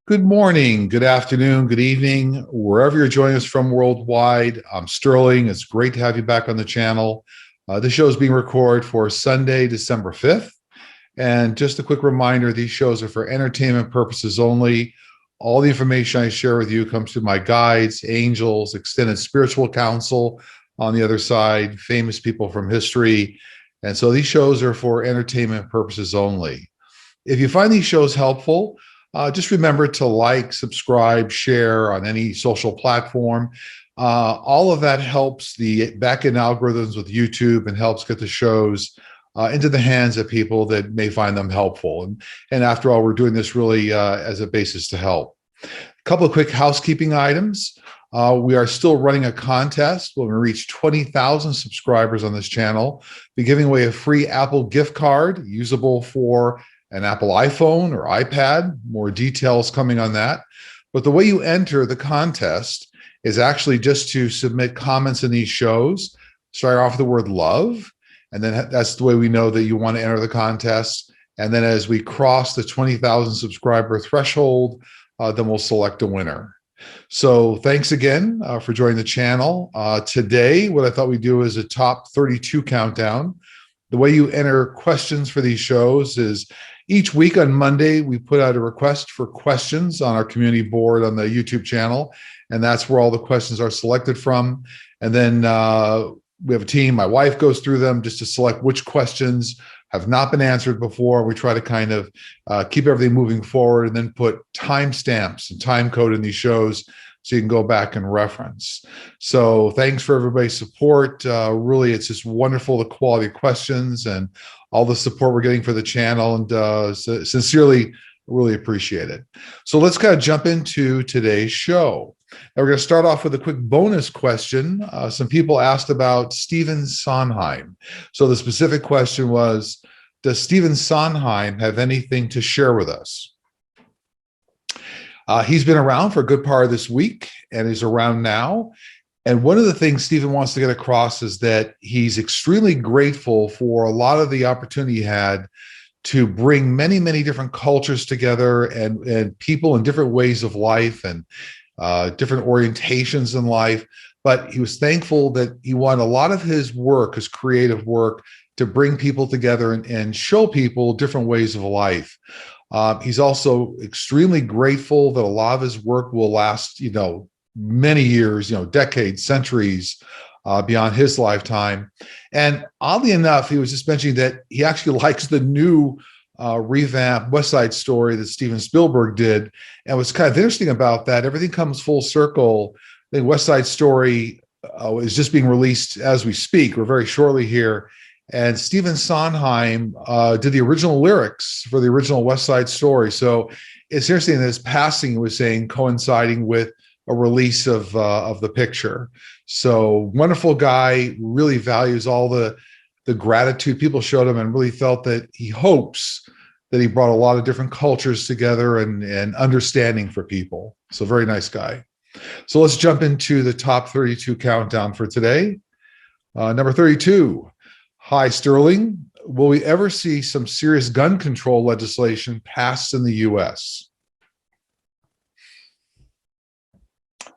Good morning, good afternoon, good evening, wherever you're joining us from worldwide. I'm Sterling. It's great to have you back on the channel. This show is being recorded for Sunday, December 5th. And just a quick reminder, these shows are for entertainment purposes only. All the information I share with you comes through my guides, angels, extended spiritual counsel on the other side, famous people from history. And so these shows are for entertainment purposes only. If you find these shows helpful, just remember to like, subscribe, share on any social platform. All of that helps the back-end algorithms with YouTube and helps get the shows into the hands of people that may find them helpful. And after all, we're doing this really as a basis to help. A couple of quick housekeeping items. We are still running a contest. When we reach 20,000 subscribers on this channel, we're giving away a free Apple gift card usable for an Apple iPhone or iPad. More details coming on that. But the way you enter the contest is actually just to submit comments in these shows, start off with the word love, and then that's the way we know that you want to enter the contest. And then as we cross the 20,000 subscriber threshold, then we'll select a winner. So thanks again for joining the channel. Today, what I thought we'd do is a top 32 countdown. The way you enter questions for these shows is each week on Monday, we put out a request for questions on our community board on the YouTube channel, and that's where all the questions are selected from. And then we have a team. My wife goes through them just to select which questions have not been answered before. We try to kind of keep everything moving forward and then put timestamps and time code in these shows so you can go back and reference. So thanks for everybody's support. Really, it's just wonderful, the quality of questions and all the support we're getting for the channel, and sincerely, really appreciate it. So let's kind of jump into today's show. Now we're going to start off with a quick bonus question. Some people asked about Stephen Sondheim. So the specific question was, does Stephen Sondheim have anything to share with us? He's been around for a good part of this week and is around now. And one of the things Stephen wants to get across is that he's extremely grateful for a lot of the opportunity he had to bring many, many different cultures together and people in different ways of life and different orientations in life. But he was thankful that he wanted a lot of his work, his creative work, to bring people together and show people different ways of life. He's also extremely grateful that a lot of his work will last, many years, decades, centuries beyond his lifetime. And oddly enough, he was just mentioning that he actually likes the new revamped West Side Story that Steven Spielberg did. And what's kind of interesting about that, everything comes full circle. I think West Side Story is just being released as we speak, or very shortly here. And Stephen Sondheim did the original lyrics for the original West Side Story. So it's interesting that his passing was saying coinciding with a release of the picture. So wonderful guy, really values all the gratitude people showed him, and really felt that he hopes that he brought a lot of different cultures together and understanding for people. So very nice guy. So let's jump into the top 32 countdown for today. Number 32. Hi, Sterling. Will we ever see some serious gun control legislation passed in the U.S.?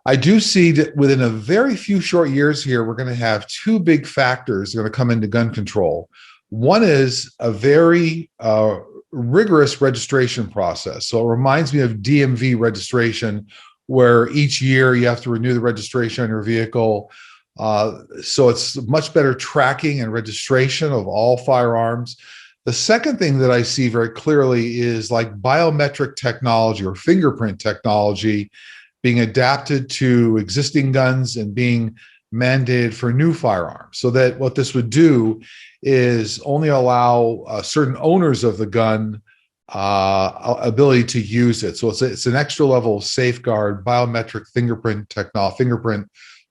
I do see that within a very few short years here, we're going to have two big factors that are going to come into gun control. One is a very rigorous registration process. So it reminds me of DMV registration, where each year you have to renew the registration on your vehicle. So it's much better tracking and registration of all firearms. The second thing that I see very clearly is like biometric technology or fingerprint technology being adapted to existing guns and being mandated for new firearms. So that what this would do is only allow certain owners of the gun ability to use it. So it's an extra level of safeguard, biometric fingerprint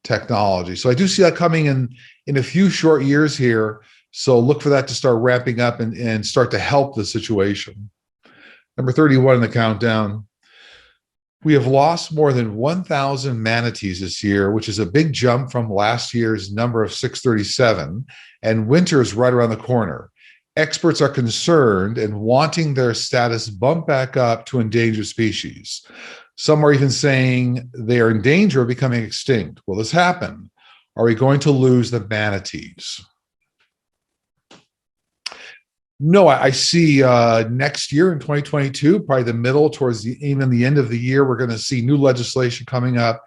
technology. So I do see that coming in a few short years here. So look for that to start ramping up and start to help the situation. Number 31 in the countdown. We have lost more than 1,000 manatees this year, which is a big jump from last year's number of 637. And winter is right around the corner. Experts are concerned and wanting their status bumped back up to endangered species. Some are even saying they are in danger of becoming extinct. Will this happen? Are we going to lose the manatees? No, I see next year in 2022, probably the middle towards even the end of the year, we're going to see new legislation coming up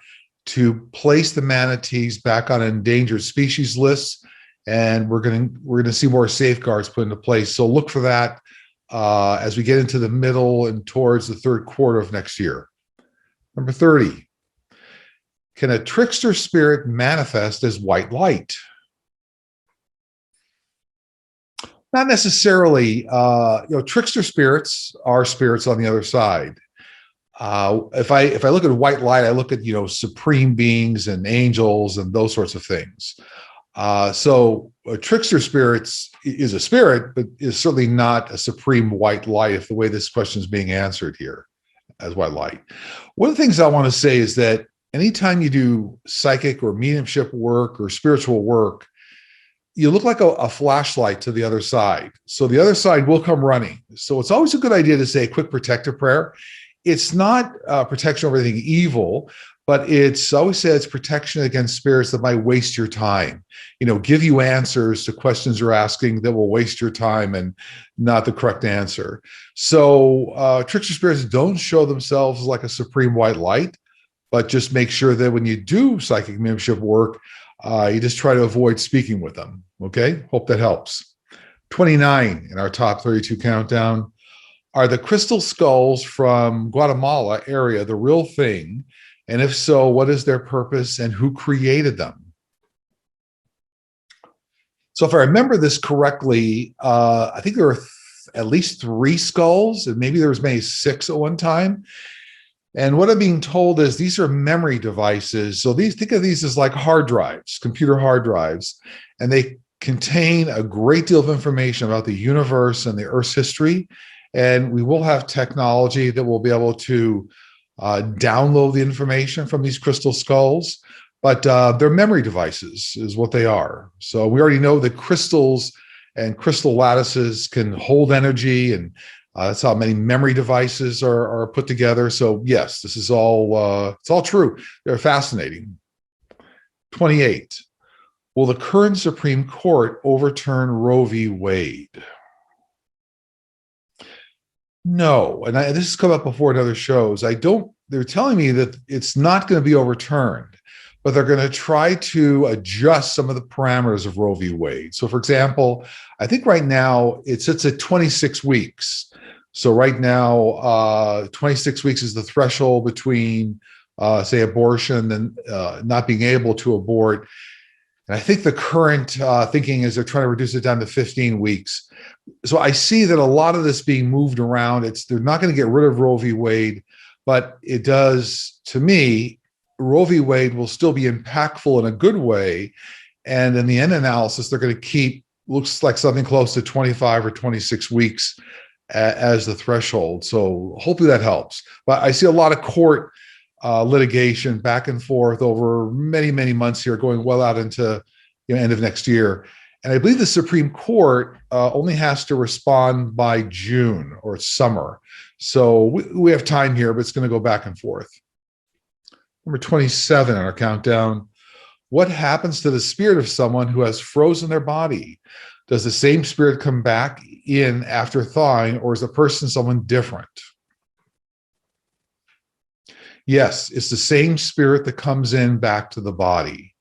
to place the manatees back on endangered species lists, and we're going to see more safeguards put into place. So look for that as we get into the middle and towards the third quarter of next year. Number 30, can a trickster spirit manifest as white light? Not necessarily. Trickster spirits are spirits on the other side. If I look at white light, I look at supreme beings and angels and those sorts of things. So a trickster spirits is a spirit, but is certainly not a supreme white light. If the way this question is being answered here as white light, one of the things I want to say is that anytime you do psychic or mediumship work or spiritual work, you look like a flashlight to the other side. So the other side will come running. So it's always a good idea to say a quick protective prayer. It's not protection over anything evil, but it's always said it's protection against spirits that might waste your time, give you answers to questions you're asking that will waste your time and not the correct answer. So trickster spirits don't show themselves like a supreme white light, but just make sure that when you do psychic mediumship work, you just try to avoid speaking with them. Okay, hope that helps. 29 in our top 32 countdown. Are the crystal skulls from Guatemala area the real thing? And if so, what is their purpose and who created them? So if I remember this correctly, I think there were at least 3 skulls, and maybe there was maybe 6 at one time. And what I'm being told is these are memory devices. So think of these as like hard drives, computer hard drives, and they contain a great deal of information about the universe and the Earth's history. And we will have technology that will be able to download the information from these crystal skulls, but they're memory devices is what they are. So we already know that crystals and crystal lattices can hold energy, and that's how many memory devices are put together. So yes, this is all it's all true. They're fascinating. 28. Will the current Supreme Court overturn Roe v. Wade? No, and this has come up before in other shows. They're telling me that it's not going to be overturned, but they're going to try to adjust some of the parameters of Roe v. Wade. So for example, I think right now it sits at 26 weeks. So right now, 26 weeks is the threshold between, say, abortion and not being able to abort. And I think the current thinking is they're trying to reduce it down to 15 weeks. So I see that a lot of this being moved around. They're not going to get rid of Roe v. Wade, but it does, to me, Roe v. Wade will still be impactful in a good way. And in the end analysis, they're going to keep, looks like something close to 25 or 26 weeks as the threshold. So hopefully that helps. But I see a lot of court litigation back and forth over many, many months here, going well out into end of next year. And I believe the Supreme Court only has to respond by June or summer. So we have time here, but it's going to go back and forth. Number 27 on our countdown. What happens to the spirit of someone who has frozen their body? Does the same spirit come back in after thawing, or is the person someone different? Yes, it's the same spirit that comes in back to the body.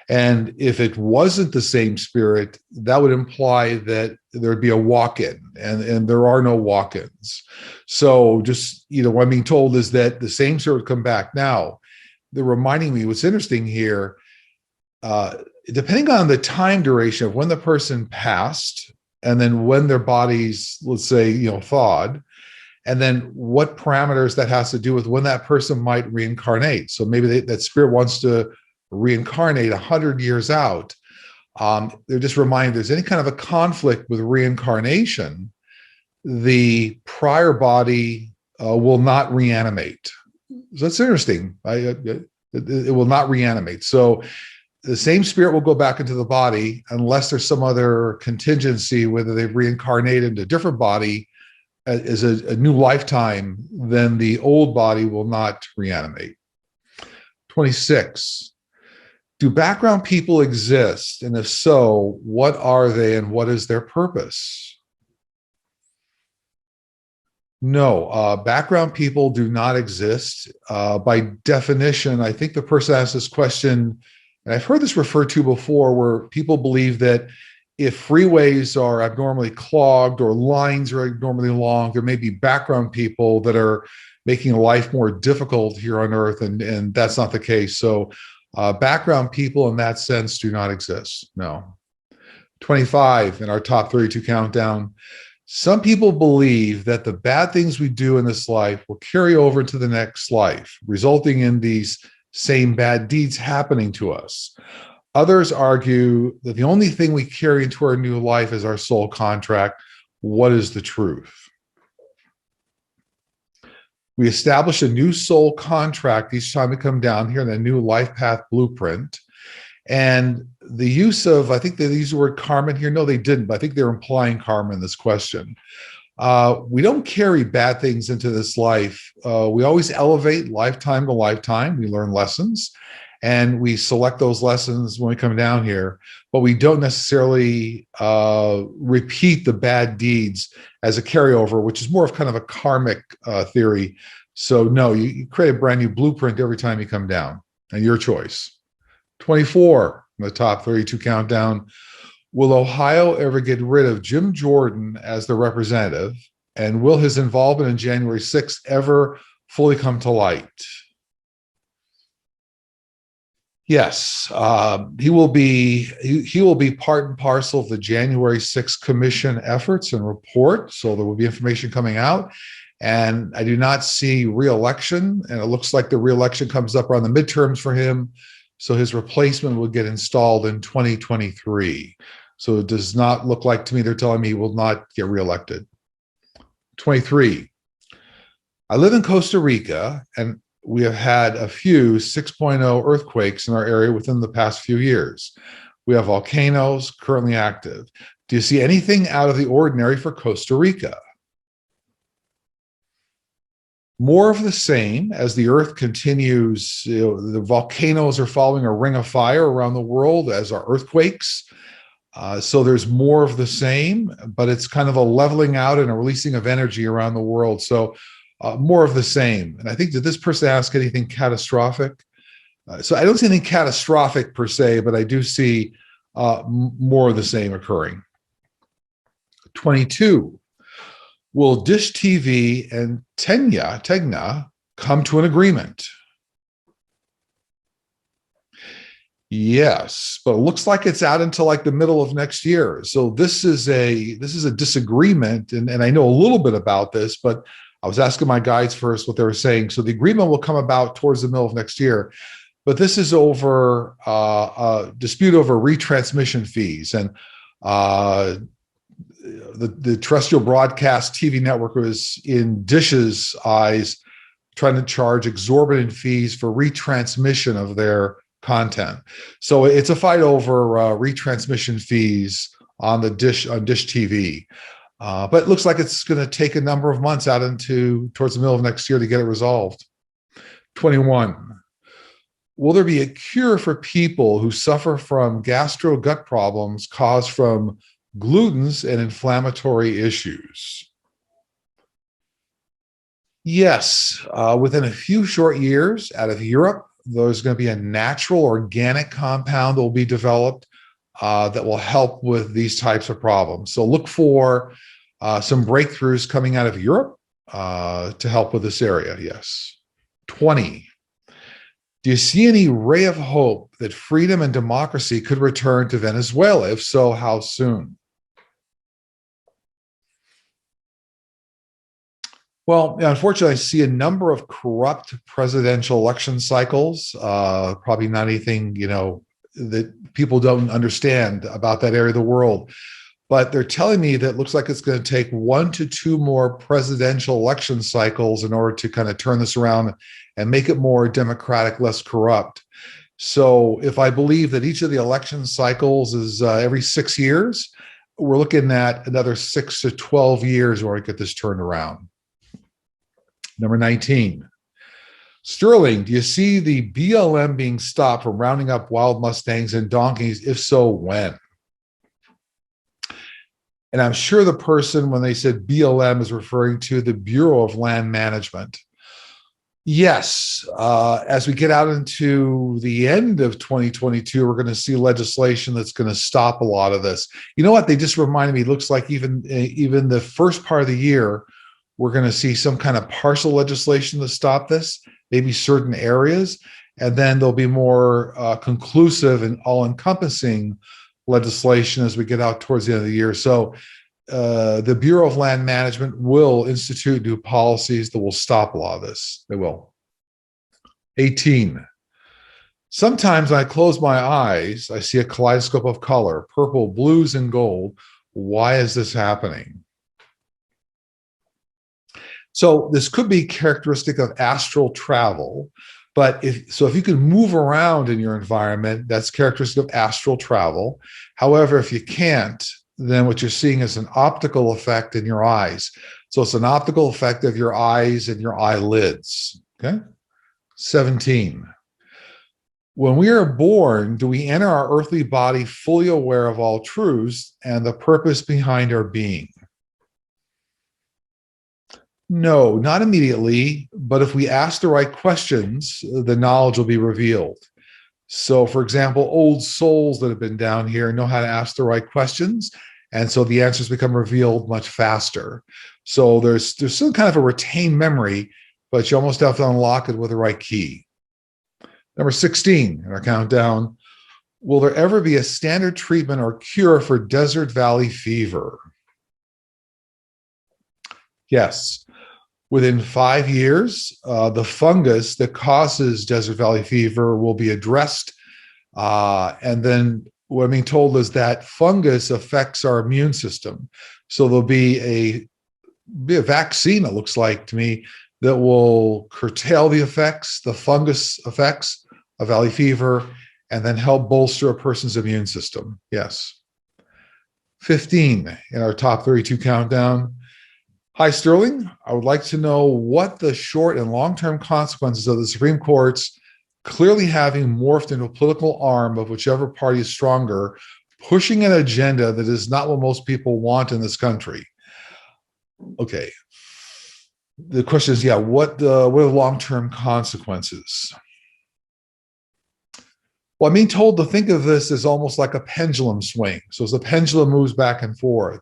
And if it wasn't the same spirit, that would imply that there'd be a walk-in, and there are no walk-ins. So just, what I'm being told is that the same spirit would come back. Now, they're reminding me what's interesting here, depending on the time duration of when the person passed and then when their bodies, let's say, thawed, and then what parameters that has to do with when that person might reincarnate. So maybe that spirit wants to reincarnate 100 years out. They're just reminding there's any kind of a conflict with reincarnation, the prior body will not reanimate. So that's interesting. It will not reanimate. So the same spirit will go back into the body unless there's some other contingency, whether they've reincarnated into a different body as a new lifetime, then the old body will not reanimate. 26. Do background people exist? And if so, what are they and what is their purpose? No, background people do not exist. By definition, I think the person asked this question, and I've heard this referred to before, where people believe that if freeways are abnormally clogged or lines are abnormally long, there may be background people that are making life more difficult here on Earth, and that's not the case. So background people in that sense do not exist, no. 25 in our top 32 countdown. Some people believe that the bad things we do in this life will carry over to the next life, resulting in these same bad deeds happening to us. Others argue that the only thing we carry into our new life is our soul contract. What is the truth? We establish a new soul contract each time we come down here in a new life path blueprint. And the use of, I think they used the word karma here. No, they didn't, but I think they're implying karma in this question. We don't carry bad things into this life. We always elevate lifetime to lifetime. We learn lessons and we select those lessons when we come down here, but we don't necessarily repeat the bad deeds as a carryover, which is more of kind of a karmic theory. So no, you create a brand new blueprint every time you come down, and your choice. 24, the top 32 countdown. Will Ohio ever get rid of Jim Jordan as the representative? And will his involvement in January 6th ever fully come to light? Yes, he will be part and parcel of the January 6th Commission efforts and report. So there will be information coming out. And I do not see re-election. And it looks like the re-election comes up around the midterms for him. So his replacement will get installed in 2023. So it does not look like to me they're telling me he will not get reelected. 23. I live in Costa Rica, and we have had a few 6.0 earthquakes in our area within the past few years. We have volcanoes currently active. Do you see anything out of the ordinary for Costa Rica? More of the same as the Earth continues. The volcanoes are following a ring of fire around the world, as are earthquakes. So there's more of the same, but it's kind of a leveling out and a releasing of energy around the world. So more of the same. And I think, did this person ask anything catastrophic? So I don't see anything catastrophic per se, but I do see more of the same occurring. 22. Will Dish TV and Tegna come to an agreement? Yes, but it looks like it's out until like the middle of next year. So this is a disagreement, and I know a little bit about this, but I was asking my guides first what they were saying. So the agreement will come about towards the middle of next year, but this is over a dispute over retransmission fees. And the terrestrial broadcast TV network was, in Dish's eyes, trying to charge exorbitant fees for retransmission of their content. So it's a fight over retransmission fees on Dish TV. But it looks like it's going to take a number of months out towards the middle of next year to get it resolved. 21. Will there be a cure for people who suffer from gastro-gut problems caused from glutens and inflammatory issues? Yes, within a few short years out of Europe, there's going to be a natural organic compound that will be developed that will help with these types of problems. So look for some breakthroughs coming out of Europe to help with this area. Yes. 20. Do you see any ray of hope that freedom and democracy could return to Venezuela? If so, how soon? Well, unfortunately, I see a number of corrupt presidential election cycles. Probably not anything, that people don't understand about that area of the world. But they're telling me that it looks like it's going to take 1 to 2 more presidential election cycles in order to kind of turn this around and make it more democratic, less corrupt. So if I believe that each of the election cycles is every 6 years, we're looking at another 6 to 12 years where we get this turned around. Number 19. Sterling, do you see the BLM being stopped from rounding up wild Mustangs and donkeys? If so, when? And I'm sure the person, when they said BLM, is referring to the Bureau of Land Management. Yes, as we get out into the end of 2022, we're going to see legislation that's going to stop a lot of this. You know what? They just reminded me, it looks like even the first part of the year, we're going to see some kind of partial legislation to stop this, maybe certain areas, and then there'll be more conclusive and all-encompassing legislation as we get out towards the end of the year. So the Bureau of Land Management will institute new policies that will stop a lot of this. They will. 18. Sometimes when I close my eyes, I see a kaleidoscope of color, purple, blues, and gold. Why is this happening? So this could be characteristic of astral travel, but if you can move around in your environment, that's characteristic of astral travel. However, if you can't, then what you're seeing is an optical effect in your eyes. So it's an optical effect of your eyes and your eyelids. Okay. 17. When we are born, do we enter our earthly body fully aware of all truths and the purpose behind our being? No, not immediately, but if we ask the right questions, the knowledge will be revealed. So, for example, old souls that have been down here know how to ask the right questions, and so the answers become revealed much faster. So there's still kind of a retained memory, but you almost have to unlock it with the right key. Number 16 in our countdown, will there ever be a standard treatment or cure for desert valley fever? Yes. Within 5 years, the fungus that causes desert valley fever will be addressed. And then what I'm being told is that fungus affects our immune system. So there'll be a vaccine, it looks like to me, that will curtail the fungus effects of valley fever, and then help bolster a person's immune system. Yes. 15 in our top 32 countdown. Hi, Sterling. I would like to know what the short and long-term consequences of the Supreme Court's clearly having morphed into a political arm of whichever party is stronger, pushing an agenda that is not what most people want in this country. Okay. The question is, what are the long-term consequences? Well, I'm being told to think of this as almost like a pendulum swing. So as the pendulum moves back and forth.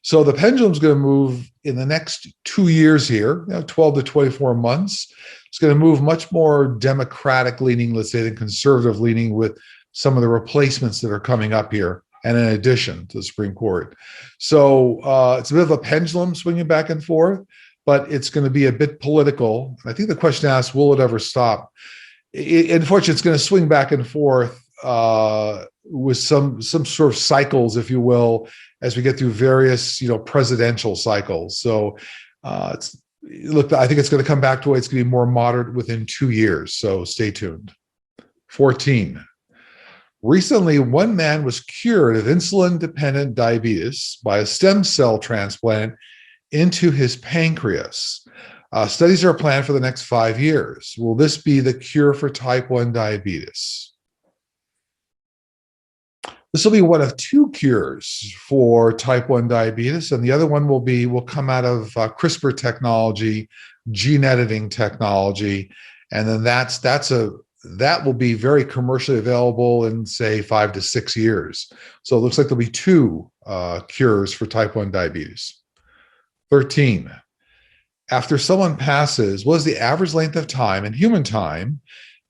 So the pendulum's going to move in the next 2 years here, 12 to 24 months. It's going to move much more democratic leaning, let's say, than conservative leaning with some of the replacements that are coming up here, and in addition to the Supreme Court. So it's a bit of a pendulum swinging back and forth, but it's going to be a bit political. I think the question asks, will it ever stop? Unfortunately, it's going to swing back and forth with some sort of cycles, if you will, as we get through various, presidential cycles. So I think it's going to come back to it's going to be more moderate within 2 years. So stay tuned. 14. Recently, one man was cured of insulin-dependent diabetes by a stem cell transplant into his pancreas. Studies are planned for the next 5 years. Will this be the cure for type 1 diabetes? This will be one of 2 cures for type 1 diabetes, and the other one will come out of CRISPR technology, gene editing technology, and then that will be very commercially available in, say, 5 to 6 years. So it looks like there'll be 2 cures for type 1 diabetes. 13. After someone passes, what is the average length of time in human time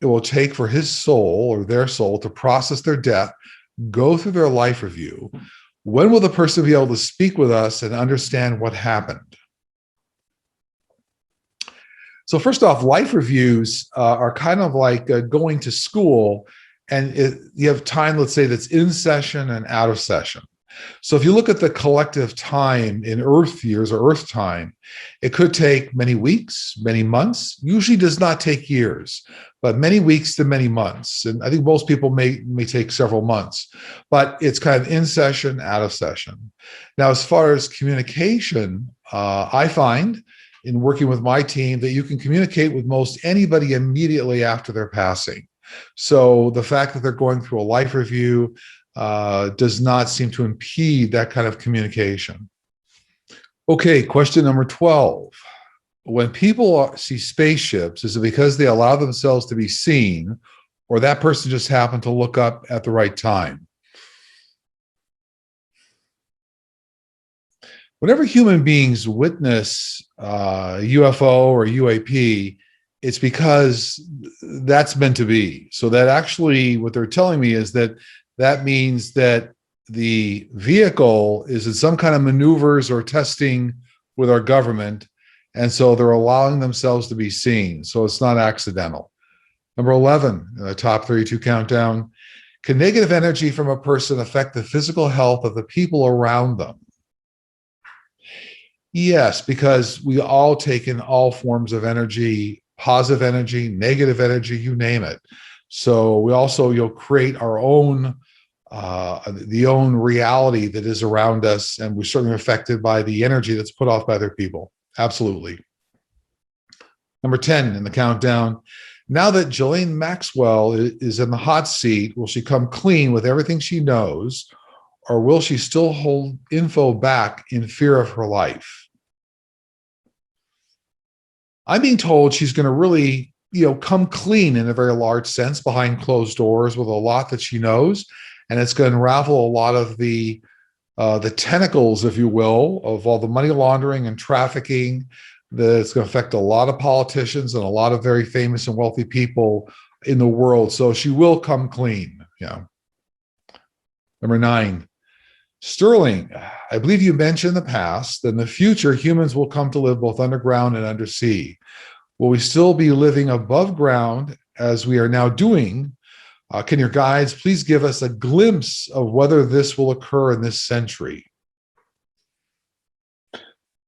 it will take for his soul or their soul to process their death, go through their life review? When will the person be able to speak with us and understand what happened? So first off, life reviews are kind of like going to school, and you have time, let's say, that's in session and out of session. So if you look at the collective time in Earth years or Earth time, it could take many weeks, many months. Usually does not take years, but many weeks to many months. And I think most people may take several months, but it's kind of in session, out of session. Now, as far as communication, I find in working with my team that you can communicate with most anybody immediately after their passing. So the fact that they're going through a life review does not seem to impede that kind of communication. Okay, question number 12. When people see spaceships, is it because they allow themselves to be seen, or that person just happened to look up at the right time? Whenever human beings witness UFO or UAP, it's because that's meant to be. So that actually, what they're telling me is that means that the vehicle is in some kind of maneuvers or testing with our government, and so they're allowing themselves to be seen. So it's not accidental. Number 11, in the top 32 countdown, can negative energy from a person affect the physical health of the people around them? Yes, because we all take in all forms of energy, positive energy, negative energy, you name it. So we also create our own the own reality that is around us, and we're certainly affected by the energy that's put off by other people. Absolutely. Number 10 in the countdown. Now that Ghislaine Maxwell is in the hot seat, will she come clean with everything she knows, or will she still hold info back in fear of her life? I'm being told she's going to really, come clean in a very large sense behind closed doors with a lot that she knows, and it's going to unravel a lot of the tentacles, if you will, of all the money laundering and trafficking that's going to affect a lot of politicians and a lot of very famous and wealthy people in the world. So she will come clean. Yeah. Number 9. Sterling, I believe you mentioned in the past that in the future, humans will come to live both underground and undersea. Will we still be living above ground as we are now doing? Can your guides please give us a glimpse of whether this will occur in this century?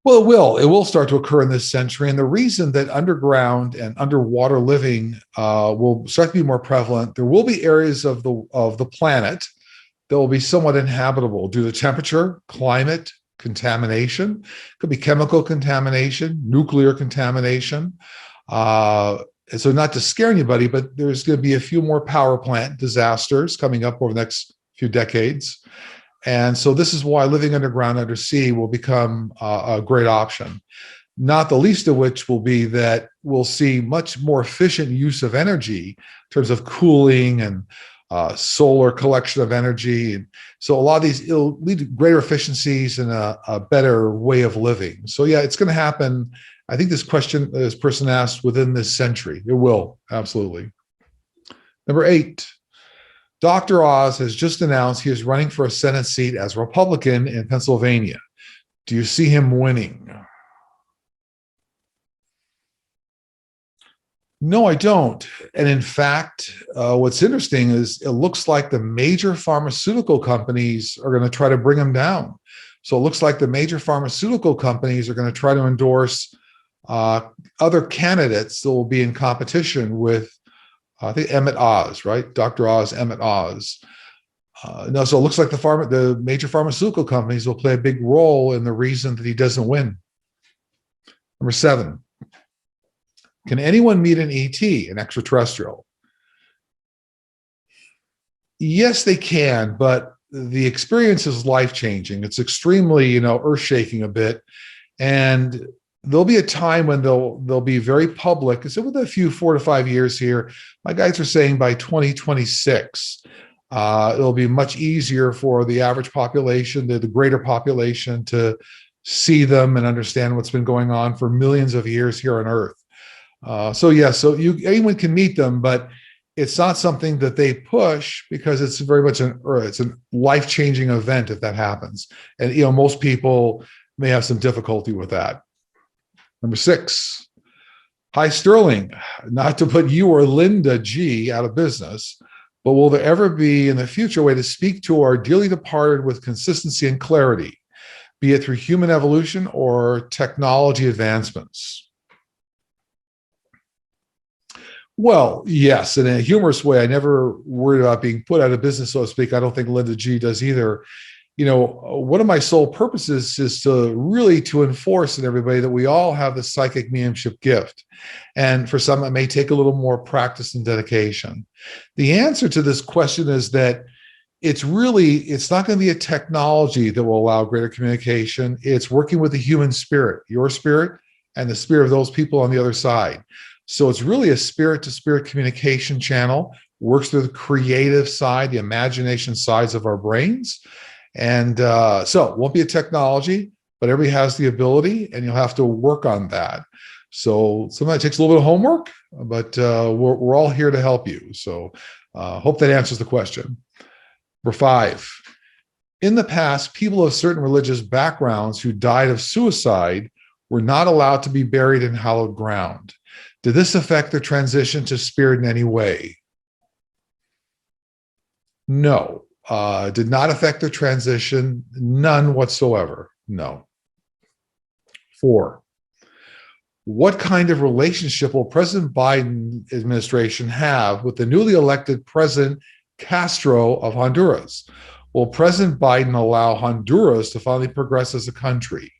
Well, it will. It will start to occur in this century. And the reason that underground and underwater living will start to be more prevalent, there will be areas of the planet that will be somewhat inhabitable due to temperature, climate, contamination. It could be chemical contamination, nuclear contamination. So not to scare anybody, but there's going to be a few more power plant disasters coming up over the next few decades. And so this is why living underground, undersea will become a great option. Not the least of which will be that we'll see much more efficient use of energy in terms of cooling and solar collection of energy. And so a lot of these, it'll lead to greater efficiencies and a better way of living. So yeah, it's going to happen. I think this person asked within this century. It will, absolutely. Number 8, Dr. Oz has just announced he is running for a Senate seat as a Republican in Pennsylvania. Do you see him winning? No, I don't. And in fact, what's interesting is it looks like the major pharmaceutical companies are going to try to bring him down. So it looks like the major pharmaceutical companies are going to try to endorse other candidates that will be in competition with, I think, Emmett Oz, right? Dr. Oz, Emmett Oz. No, so it looks like the major pharmaceutical companies will play a big role in the reason that he doesn't win. Number 7. Can anyone meet an ET, an extraterrestrial? Yes, they can, but the experience is life-changing. It's extremely, earth-shaking a bit. And there'll be a time when they'll be very public. So with a few 4 to 5 years here, my guys are saying by 2026, it'll be much easier for the average population, the greater population, to see them and understand what's been going on for millions of years here on Earth. So anyone can meet them, but it's not something that they push because it's very much it's a life-changing event if that happens. And most people may have some difficulty with that. Number 6. Hi, Sterling. Not to put you or Linda G out of business, But will there ever be in the future a way to speak to our dearly departed with consistency and clarity, be it through human evolution or technology advancements? Well, yes, in a humorous way. I never worried about being put out of business, so to speak. I don't think Linda G does either. One of my sole purposes is to enforce in everybody that we all have the psychic mediumship gift. And for some, it may take a little more practice and dedication. The answer to this question is that it's not going to be a technology that will allow greater communication. It's working with the human spirit, your spirit, and the spirit of those people on the other side. So it's really a spirit to spirit communication channel, works through the creative side, the imagination sides of our brains. And so it won't be a technology, but everybody has the ability, and you'll have to work on that. So sometimes it takes a little bit of homework, but we're all here to help you. So hope that answers the question. Number 5, in the past, people of certain religious backgrounds who died of suicide were not allowed to be buried in hallowed ground. Did this affect their transition to spirit in any way? No. Did not affect their transition, none whatsoever. No. 4, what kind of relationship will President Biden administration have with the newly elected President Castro of Honduras? Will President Biden allow Honduras to finally progress as a country?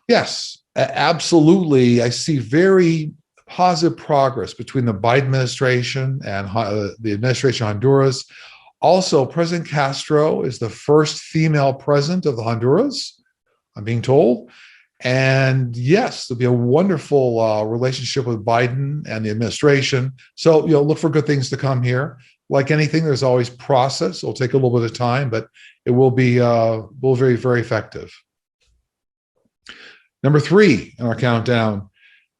Yes, absolutely. I see very positive progress between the Biden administration and the administration of Honduras. Also, President Castro is the first female president of the Honduras, I'm being told. And yes, there'll be a wonderful relationship with Biden and the administration. So, look for good things to come here. Like anything, there's always process. It'll take a little bit of time, but it will be very, very effective. Number 3 in our countdown.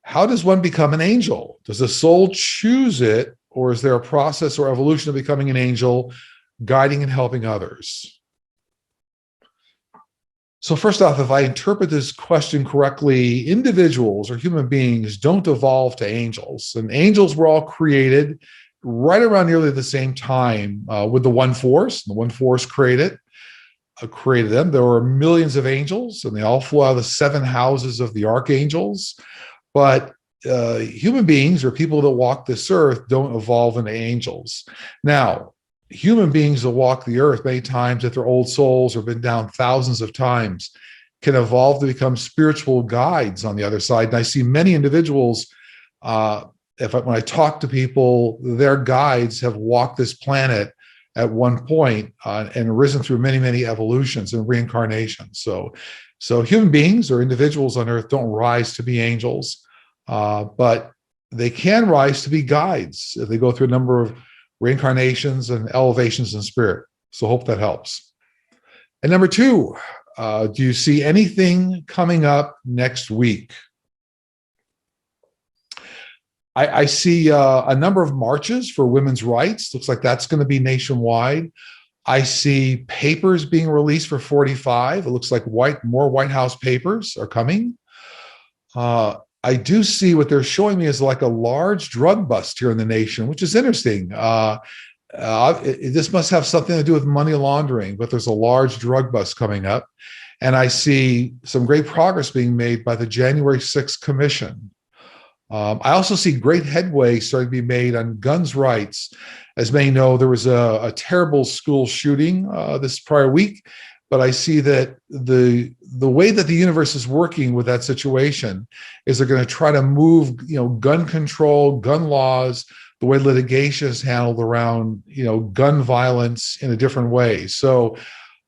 How does one become an angel? Does the soul choose it, or is there a process or evolution of becoming an angel, guiding and helping others? So first off, if I interpret this question correctly, individuals or human beings don't evolve to angels. And angels were all created right around nearly the same time with the One Force. The One Force created them. There were millions of angels, and they all flew out of the 7 houses of the archangels. But human beings, or people that walk this earth, don't evolve into angels. Now, human beings that walk the earth many times, if they're old souls or been down thousands of times, can evolve to become spiritual guides on the other side. And I see many individuals, when I talk to people, their guides have walked this planet at one point and risen through many, many evolutions and reincarnations. So human beings or individuals on earth don't rise to be angels, but they can rise to be guides if they go through a number of reincarnations and elevations in spirit. So hope that helps. And number 2, do you see anything coming up next week? I see a number of marches for women's rights. Looks like that's going to be nationwide. I see papers being released for 45. It looks like more White House papers are coming. I do see what they're showing me is like a large drug bust here in the nation, which is interesting. This must have something to do with money laundering, but there's a large drug bust coming up. And I see some great progress being made by the January 6th Commission. I also see great headway starting to be made on guns rights. As many know, there was a terrible school shooting this prior week, but I see that the way that the universe is working with that situation is they're going to try to move, gun control, gun laws, the way litigation is handled around, gun violence in a different way. So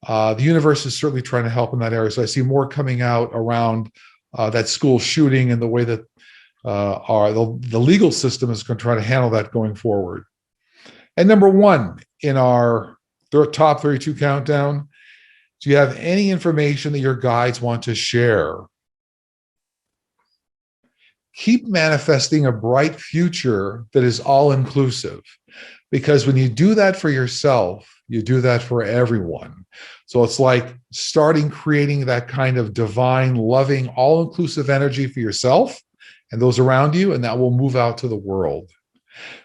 the universe is certainly trying to help in that area. So I see more coming out around that school shooting and the way that the legal system is going to try to handle that going forward. And number 1 in our top 32 countdown, do you have any information that your guides want to share? Keep manifesting a bright future that is all-inclusive, because when you do that for yourself, you do that for everyone. So it's like creating that kind of divine, loving, all-inclusive energy for yourself and those around you, and that will move out to the world.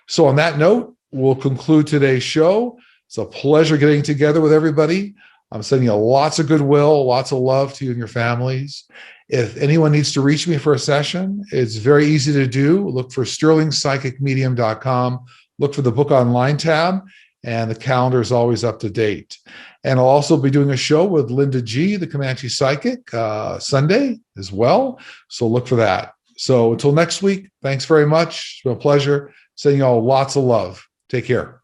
So on that note, we'll conclude today's show. It's a pleasure getting together with everybody. I'm sending you lots of goodwill, lots of love to you and your families. If anyone needs to reach me for a session, it's very easy to do. Look for sterlingpsychicmedium.com. Look for the book online tab, and the calendar is always up to date. And I'll also be doing a show with Linda G., the Comanche Psychic, Sunday as well. So look for that. So until next week, thanks very much. It's been a pleasure. Sending you all lots of love. Take care.